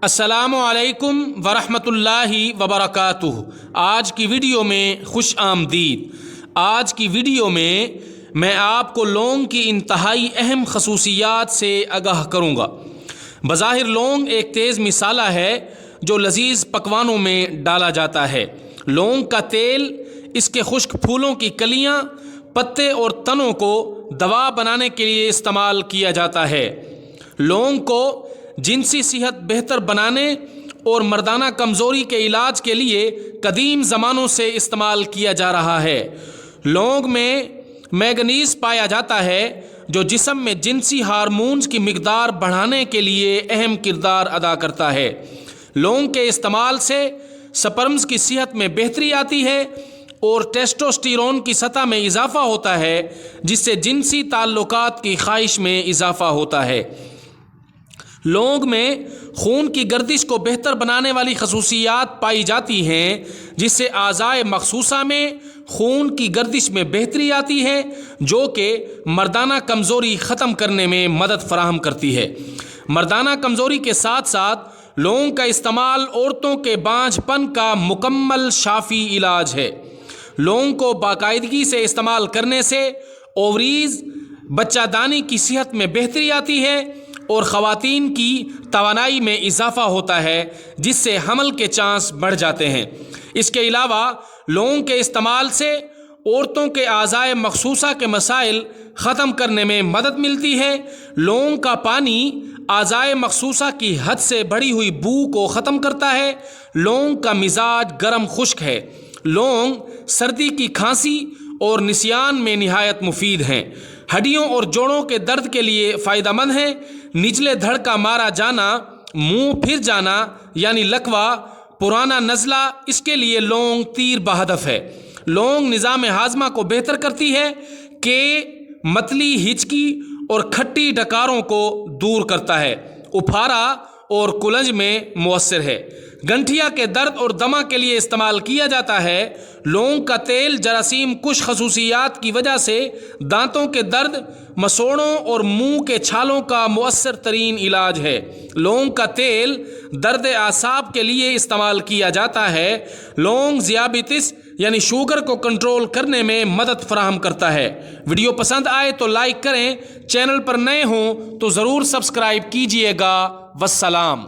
السلام علیکم ورحمۃ اللہ وبرکاتہ۔ آج کی ویڈیو میں خوش آمدید۔ آج کی ویڈیو میں آپ کو لونگ کی انتہائی اہم خصوصیات سے آگاہ کروں گا۔ بظاہر لونگ ایک تیز مسالہ ہے جو لذیذ پکوانوں میں ڈالا جاتا ہے۔ لونگ کا تیل، اس کے خشک پھولوں کی کلیاں، پتے اور تنوں کو دوا بنانے کے لیے استعمال کیا جاتا ہے۔ لونگ کو جنسی صحت بہتر بنانے اور مردانہ کمزوری کے علاج کے لیے قدیم زمانوں سے استعمال کیا جا رہا ہے۔ لونگ میں مینگنیز پایا جاتا ہے جو جسم میں جنسی ہارمونز کی مقدار بڑھانے کے لیے اہم کردار ادا کرتا ہے۔ لونگ کے استعمال سے سپرمز کی صحت میں بہتری آتی ہے اور ٹیسٹوسٹیرون کی سطح میں اضافہ ہوتا ہے، جس سے جنسی تعلقات کی خواہش میں اضافہ ہوتا ہے۔ لونگ میں خون کی گردش کو بہتر بنانے والی خصوصیات پائی جاتی ہیں، جس سے اعضائے مخصوصہ میں خون کی گردش میں بہتری آتی ہے، جو کہ مردانہ کمزوری ختم کرنے میں مدد فراہم کرتی ہے۔ مردانہ کمزوری کے ساتھ ساتھ لونگ کا استعمال عورتوں کے بانجھ پن کا مکمل شافی علاج ہے۔ لونگ کو باقاعدگی سے استعمال کرنے سے اووریز، بچہ دانی کی صحت میں بہتری آتی ہے اور خواتین کی توانائی میں اضافہ ہوتا ہے، جس سے حمل کے چانس بڑھ جاتے ہیں۔ اس کے علاوہ لونگ کے استعمال سے عورتوں کے اعضائے مخصوصہ کے مسائل ختم کرنے میں مدد ملتی ہے۔ لونگ کا پانی اعضائے مخصوصہ کی حد سے بڑھی ہوئی بو کو ختم کرتا ہے۔ لونگ کا مزاج گرم خشک ہے۔ لونگ سردی کی کھانسی اور نسیان میں نہایت مفید ہیں۔ ہڈیوں اور جوڑوں کے درد کے لیے فائدہ مند ہیں۔ نچلے دھڑ کا مارا جانا، منہ پھر جانا یعنی لکوہ، پرانا نزلہ، اس کے لیے لونگ تیر بہدف ہے۔ لونگ نظام ہاضمہ کو بہتر کرتی ہے کہ متلی، ہچکی اور کھٹی ڈکاروں کو دور کرتا ہے۔ اپھارا اور کلنج میں مؤثر ہے۔ گنٹھیا کے درد اور دمہ کے لیے استعمال کیا جاتا ہے۔ لونگ کا تیل جراثیم کش خصوصیات کی وجہ سے دانتوں کے درد، مسوڑوں اور منہ کے چھالوں کا مؤثر ترین علاج ہے۔ لونگ کا تیل درد اعصاب کے لیے استعمال کیا جاتا ہے۔ لونگ ذیابیطس یعنی شوگر کو کنٹرول کرنے میں مدد فراہم کرتا ہے۔ ویڈیو پسند آئے تو لائک کریں، چینل پر نئے ہوں تو ضرور سبسکرائب کیجیے گا۔ والسلام۔